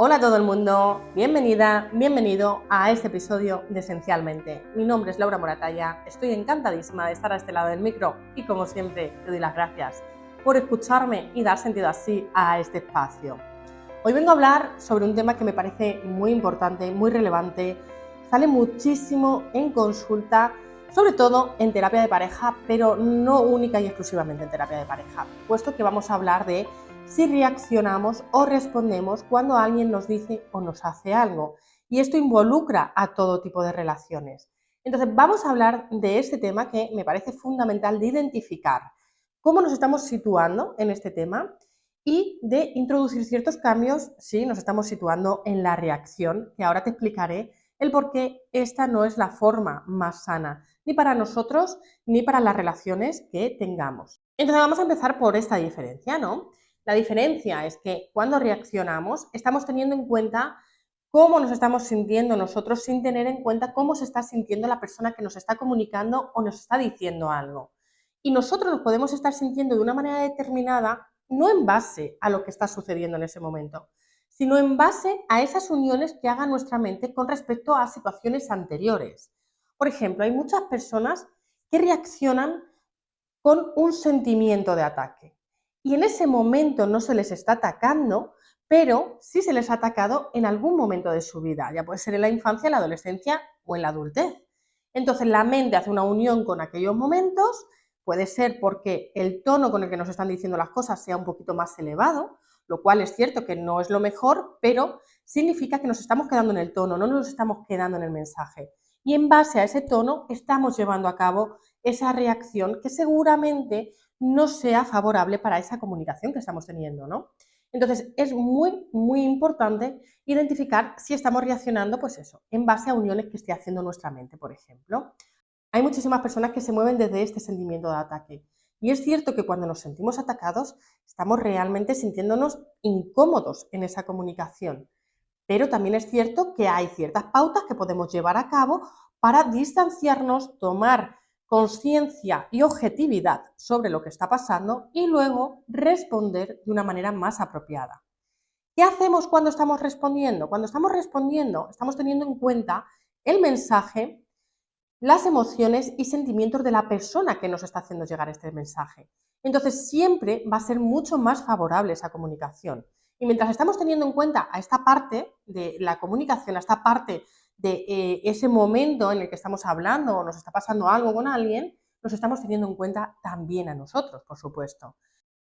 Hola a todo el mundo, bienvenida, bienvenido a este episodio de Esencialmente. Mi nombre es Laura Moratalla, estoy encantadísima de estar a este lado del micro y como siempre te doy las gracias por escucharme y dar sentido así a este espacio. Hoy vengo a hablar sobre un tema que me parece muy importante, muy relevante, sale muchísimo en consulta, sobre todo en terapia de pareja, pero no única y exclusivamente en terapia de pareja, puesto que vamos a hablar de si reaccionamos o respondemos cuando alguien nos dice o nos hace algo. Y esto involucra a todo tipo de relaciones. Entonces vamos a hablar de este tema que me parece fundamental de identificar cómo nos estamos situando en este tema y de introducir ciertos cambios si nos estamos situando en la reacción, que ahora te explicaré el por qué esta no es la forma más sana, ni para nosotros ni para las relaciones que tengamos. Entonces vamos a empezar por esta diferencia, ¿no? La diferencia es que cuando reaccionamos estamos teniendo en cuenta cómo nos estamos sintiendo nosotros sin tener en cuenta cómo se está sintiendo la persona que nos está comunicando o nos está diciendo algo. Y nosotros nos podemos estar sintiendo de una manera determinada no en base a lo que está sucediendo en ese momento, sino en base a esas uniones que haga nuestra mente con respecto a situaciones anteriores. Por ejemplo, hay muchas personas que reaccionan con un sentimiento de ataque. Y en ese momento no se les está atacando, pero sí se les ha atacado en algún momento de su vida, ya puede ser en la infancia, en la adolescencia o en la adultez. Entonces la mente hace una unión con aquellos momentos, puede ser porque el tono con el que nos están diciendo las cosas sea un poquito más elevado, lo cual es cierto que no es lo mejor, pero significa que nos estamos quedando en el tono, no nos estamos quedando en el mensaje. Y en base a ese tono estamos llevando a cabo esa reacción que seguramente no sea favorable para esa comunicación que estamos teniendo, ¿no? Entonces es muy importante identificar si estamos reaccionando, pues eso, en base a uniones que esté haciendo nuestra mente, por ejemplo. Hay muchísimas personas que se mueven desde este sentimiento de ataque. Y es cierto que cuando nos sentimos atacados, estamos realmente sintiéndonos incómodos en esa comunicación. Pero también es cierto que hay ciertas pautas que podemos llevar a cabo para distanciarnos, tomar conciencia y objetividad sobre lo que está pasando y luego responder de una manera más apropiada. ¿Qué hacemos cuando estamos respondiendo? Cuando estamos respondiendo, estamos teniendo en cuenta el mensaje, las emociones y sentimientos de la persona que nos está haciendo llegar este mensaje. Entonces siempre va a ser mucho más favorable esa comunicación. Y mientras estamos teniendo en cuenta a esta parte de la comunicación, a esta parte de ese momento en el que estamos hablando o nos está pasando algo con alguien, nos estamos teniendo en cuenta también a nosotros, por supuesto.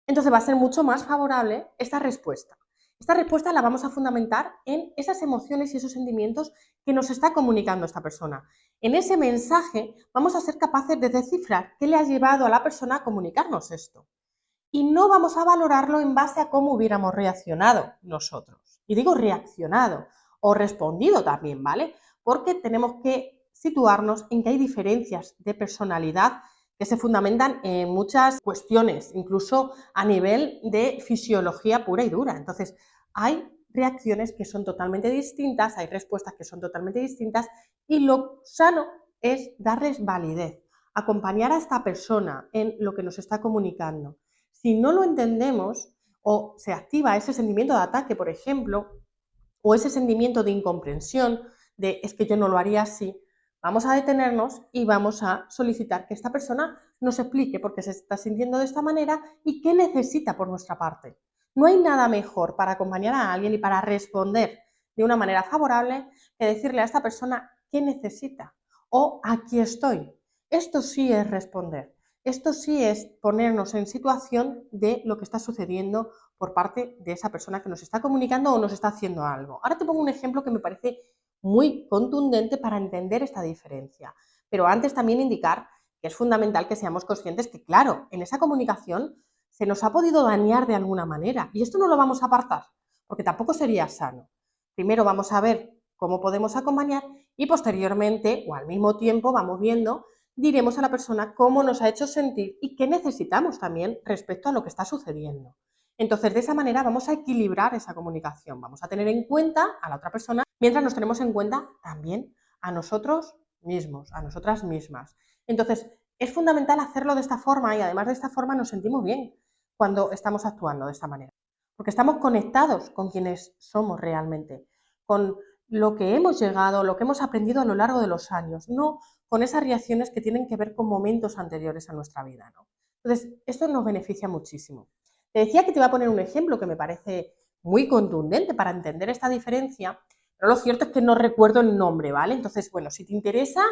Entonces va a ser mucho más favorable esta respuesta. Esta respuesta la vamos a fundamentar en esas emociones y esos sentimientos que nos está comunicando esta persona. En ese mensaje vamos a ser capaces de descifrar qué le ha llevado a la persona a comunicarnos esto. Y no vamos a valorarlo en base a cómo hubiéramos reaccionado nosotros. Y digo reaccionado o respondido también, ¿vale? Porque tenemos que situarnos en que hay diferencias de personalidad que se fundamentan en muchas cuestiones, incluso a nivel de fisiología pura y dura. Entonces, hay reacciones que son totalmente distintas, hay respuestas que son totalmente distintas y lo sano es darles validez, acompañar a esta persona en lo que nos está comunicando. Si no lo entendemos o se activa ese sentimiento de ataque, por ejemplo, o ese sentimiento de incomprensión, de es que yo no lo haría así, vamos a detenernos y vamos a solicitar que esta persona nos explique por qué se está sintiendo de esta manera y qué necesita por nuestra parte. No hay nada mejor para acompañar a alguien y para responder de una manera favorable que decirle a esta persona qué necesita o aquí estoy. Esto sí es responder. Esto sí es ponernos en situación de lo que está sucediendo por parte de esa persona que nos está comunicando o nos está haciendo algo. Ahora te pongo un ejemplo que me parece muy contundente para entender esta diferencia. Pero antes también indicar que es fundamental que seamos conscientes que, claro, en esa comunicación se nos ha podido dañar de alguna manera y esto no lo vamos a apartar porque tampoco sería sano. Primero vamos a ver cómo podemos acompañar y posteriormente o al mismo tiempo vamos viendo, diremos a la persona cómo nos ha hecho sentir y qué necesitamos también respecto a lo que está sucediendo. Entonces, de esa manera vamos a equilibrar esa comunicación, vamos a tener en cuenta a la otra persona mientras nos tenemos en cuenta también a nosotros mismos, a nosotras mismas. Entonces, es fundamental hacerlo de esta forma y además de esta forma nos sentimos bien cuando estamos actuando de esta manera. porque estamos conectados con quienes somos realmente, con lo que hemos llegado, lo que hemos aprendido a lo largo de los años, no con esas reacciones que tienen que ver con momentos anteriores a nuestra vida, ¿no? Entonces, esto nos beneficia muchísimo. Te decía que te iba a poner un ejemplo que me parece muy contundente para entender esta diferencia, pero lo cierto es que no recuerdo el nombre, ¿vale? Entonces, bueno, si te interesa,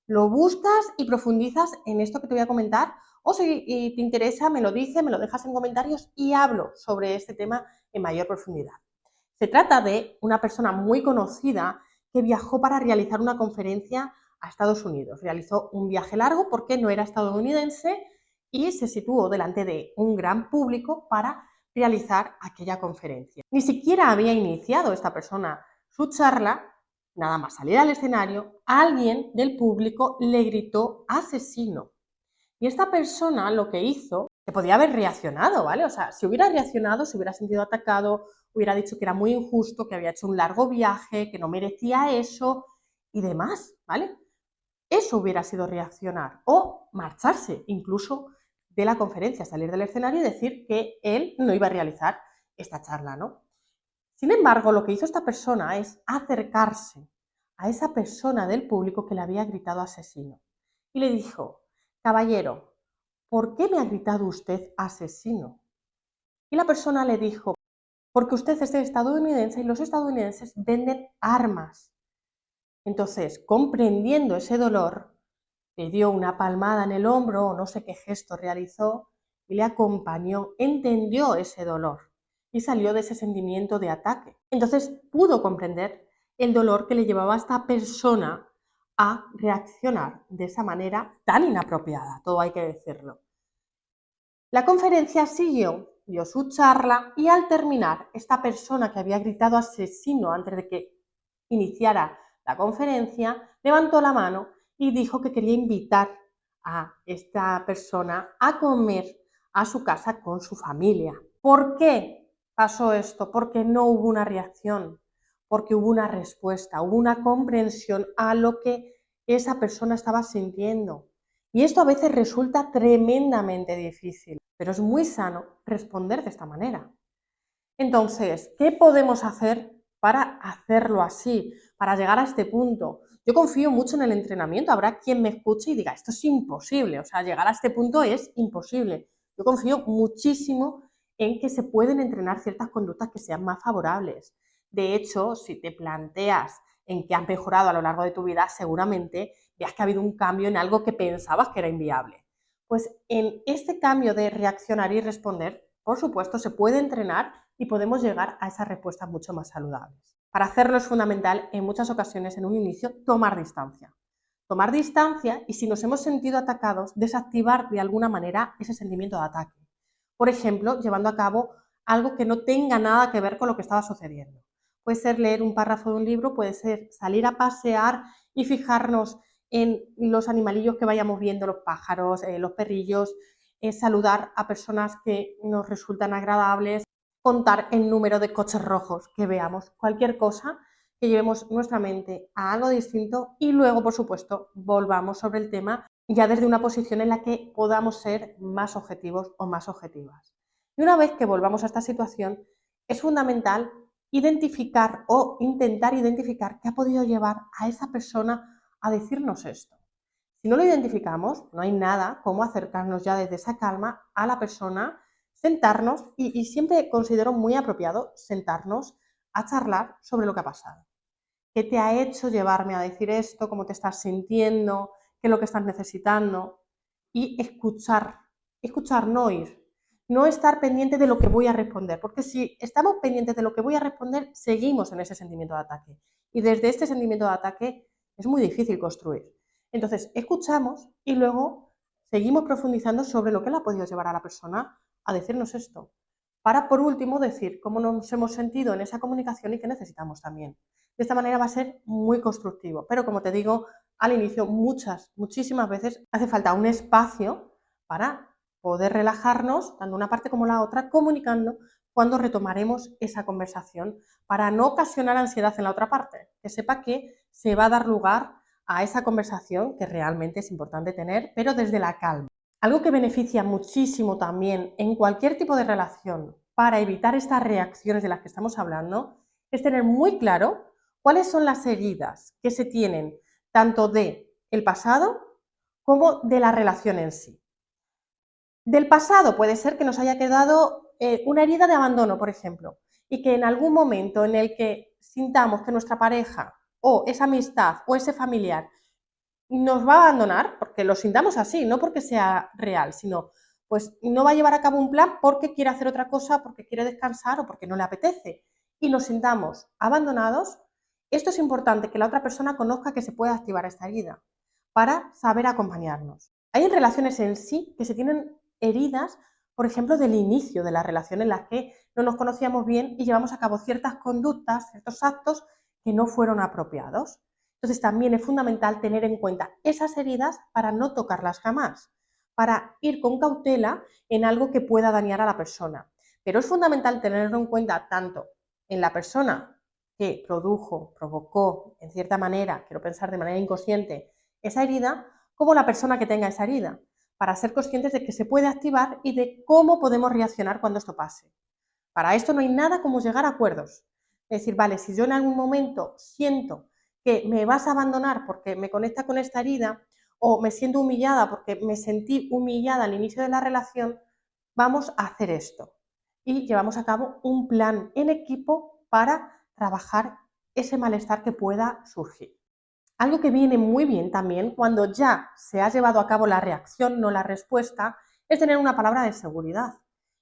lo buscas y profundizas en esto que te voy a comentar, o si te interesa, me lo dices, me lo dejas en comentarios y hablo sobre este tema en mayor profundidad. Se trata de una persona muy conocida que viajó para realizar una conferencia a Estados Unidos. Realizó un viaje largo porque no era estadounidense y se situó delante de un gran público para realizar aquella conferencia. Ni siquiera había iniciado esta persona su charla, nada más salir al escenario, alguien del público le gritó asesino. Y esta persona lo que hizo, que podía haber reaccionado, ¿vale? O sea, si hubiera reaccionado, se hubiera sentido atacado, hubiera dicho que era muy injusto, que había hecho un largo viaje, que no merecía eso y demás, ¿vale? Eso hubiera sido reaccionar o marcharse incluso de la conferencia, salir del escenario y decir que él no iba a realizar esta charla, ¿no? Sin embargo, lo que hizo esta persona es acercarse a esa persona del público que le había gritado asesino y le dijo: caballero, ¿por qué me ha gritado usted asesino? Y la persona le dijo: porque usted es estadounidense y los estadounidenses venden armas. Entonces, comprendiendo ese dolor, le dio una palmada en el hombro o no sé qué gesto realizó y le acompañó, entendió ese dolor y salió de ese sentimiento de ataque. Entonces pudo comprender el dolor que le llevaba a esta persona a reaccionar de esa manera tan inapropiada, todo hay que decirlo. La conferencia siguió, dio su charla y al terminar, esta persona que había gritado asesino antes de que iniciara la conferencia, levantó la mano y dijo que quería invitar a esta persona a comer a su casa con su familia. ¿Por qué pasó esto? Porque no hubo una reacción, porque hubo una respuesta, hubo una comprensión a lo que esa persona estaba sintiendo. Y esto a veces resulta tremendamente difícil, pero es muy sano responder de esta manera. Entonces, ¿qué podemos hacer para hacerlo así, para llegar a este punto? Yo confío mucho en el entrenamiento. Habrá quien me escuche y diga, esto es imposible, o sea, llegar a este punto es imposible. Yo confío muchísimo en que se pueden entrenar ciertas conductas que sean más favorables. De hecho, si te planteas en que has mejorado a lo largo de tu vida, seguramente veas que ha habido un cambio en algo que pensabas que era inviable. Pues en este cambio de reaccionar y responder, por supuesto, se puede entrenar y podemos llegar a esas respuestas mucho más saludables. Para hacerlo es fundamental en muchas ocasiones, en un inicio, tomar distancia. Tomar distancia y si nos hemos sentido atacados, desactivar de alguna manera ese sentimiento de ataque. Por ejemplo, llevando a cabo algo que no tenga nada que ver con lo que estaba sucediendo. Puede ser leer un párrafo de un libro, puede ser salir a pasear y fijarnos en los animalillos que vayamos viendo, los pájaros, los perrillos, saludar a personas que nos resultan agradables, contar el número de coches rojos que veamos, cualquier cosa que llevemos nuestra mente a algo distinto y luego, por supuesto, volvamos sobre el tema ya desde una posición en la que podamos ser más objetivos o más objetivas. Y una vez que volvamos a esta situación, es fundamental identificar o intentar identificar qué ha podido llevar a esa persona a decirnos esto. Si no lo identificamos, no hay nada como acercarnos ya desde esa calma a la persona, sentarnos y siempre considero muy apropiado sentarnos a charlar sobre lo que ha pasado. ¿Qué te ha hecho llevarme a decir esto? ¿Cómo te estás sintiendo? ¿Qué es lo que estás necesitando? Y escuchar, escuchar, no oír. No estar pendiente de lo que voy a responder, porque si estamos pendientes de lo que voy a responder, seguimos en ese sentimiento de ataque. Y desde este sentimiento de ataque es muy difícil construir. Entonces, escuchamos y luego seguimos profundizando sobre lo que le ha podido llevar a la persona a decirnos esto. Para, por último, decir cómo nos hemos sentido en esa comunicación y qué necesitamos también. De esta manera va a ser muy constructivo, pero como te digo, al inicio muchísimas veces hace falta un espacio para poder relajarnos, tanto una parte como la otra, comunicando cuando retomaremos esa conversación para no ocasionar ansiedad en la otra parte, que sepa que se va a dar lugar a esa conversación que realmente es importante tener, pero desde la calma. Algo que beneficia muchísimo también en cualquier tipo de relación, para evitar estas reacciones de las que estamos hablando es tener muy claro cuáles son las heridas que se tienen tanto del pasado como de la relación en sí. Del pasado puede ser que nos haya quedado una herida de abandono, por ejemplo, y que en algún momento en el que sintamos que nuestra pareja o esa amistad o ese familiar nos va a abandonar, porque lo sintamos así, no porque sea real, sino pues no va a llevar a cabo un plan porque quiere hacer otra cosa, porque quiere descansar o porque no le apetece, y nos sintamos abandonados, esto es importante que la otra persona conozca que se puede activar esta herida para saber acompañarnos. Hay relaciones en sí que se tienen heridas, por ejemplo, del inicio de la relación en las que no nos conocíamos bien y llevamos a cabo ciertas conductas, ciertos actos que no fueron apropiados. Entonces también es fundamental tener en cuenta esas heridas para no tocarlas jamás, para ir con cautela en algo que pueda dañar a la persona. Pero es fundamental tenerlo en cuenta tanto en la persona que provocó, en cierta manera, quiero pensar de manera inconsciente, esa herida, como la persona que tenga esa herida, para ser conscientes de que se puede activar y de cómo podemos reaccionar cuando esto pase. Para esto no hay nada como llegar a acuerdos. Es decir, vale, si yo en algún momento siento que me vas a abandonar porque me conecta con esta herida o me siento humillada porque me sentí humillada al inicio de la relación, vamos a hacer esto. Y llevamos a cabo un plan en equipo para trabajar ese malestar que pueda surgir. Algo que viene muy bien también cuando ya se ha llevado a cabo la reacción, no la respuesta, es tener una palabra de seguridad.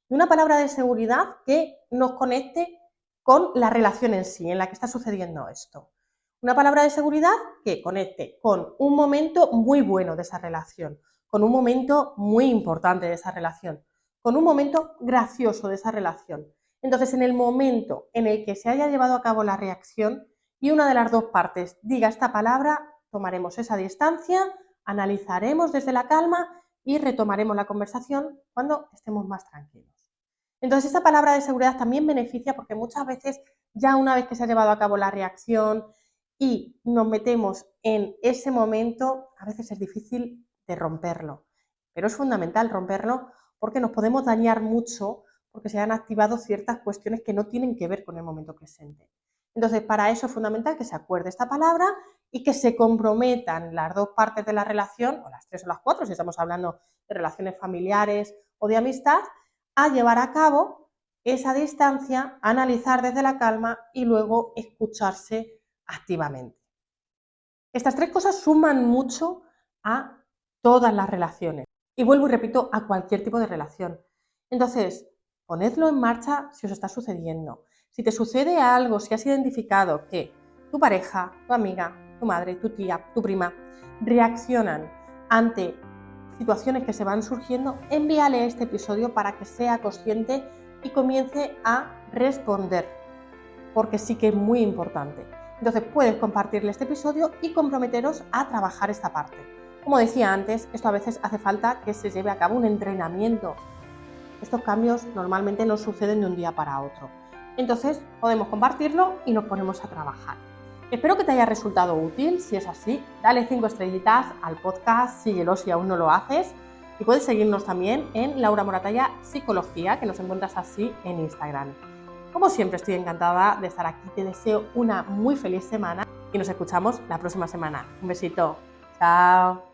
Y una palabra de seguridad que nos conecte con la relación en sí, en la que está sucediendo esto. Una palabra de seguridad que conecte con un momento muy bueno de esa relación, con un momento muy importante de esa relación, con un momento gracioso de esa relación. Entonces, en el momento en el que se haya llevado a cabo la reacción y una de las dos partes diga esta palabra, tomaremos esa distancia, analizaremos desde la calma y retomaremos la conversación cuando estemos más tranquilos. Entonces, esta palabra de seguridad también beneficia porque muchas veces, ya una vez que se ha llevado a cabo la reacción y nos metemos en ese momento, a veces es difícil de romperlo. Pero es fundamental romperlo porque nos podemos dañar mucho porque se han activado ciertas cuestiones que no tienen que ver con el momento presente. Entonces, para eso es fundamental que se acuerde esta palabra y que se comprometan las dos partes de la relación, o las tres o las cuatro, si estamos hablando de relaciones familiares o de amistad, a llevar a cabo esa distancia, analizar desde la calma y luego escucharse activamente. Estas tres cosas suman mucho a todas las relaciones. Y vuelvo y repito, a cualquier tipo de relación. Entonces, ponedlo en marcha si os está sucediendo. Si te sucede algo, si has identificado que tu pareja, tu amiga, tu madre, tu tía, tu prima reaccionan ante situaciones que se van surgiendo, envíale este episodio para que sea consciente y comience a responder, porque sí que es muy importante. Entonces puedes compartirle este episodio y comprometeros a trabajar esta parte. Como decía antes, esto a veces hace falta que se lleve a cabo un entrenamiento. Estos cambios normalmente no suceden de un día para otro. Entonces podemos compartirlo y nos ponemos a trabajar. Espero que te haya resultado útil. Si es así, dale 5 estrellitas al podcast, síguelo si aún no lo haces. Y puedes seguirnos también en Laura Moratalla Psicología, que nos encuentras así en Instagram. Como siempre, estoy encantada de estar aquí. Te deseo una muy feliz semana y nos escuchamos la próxima semana. Un besito. Chao.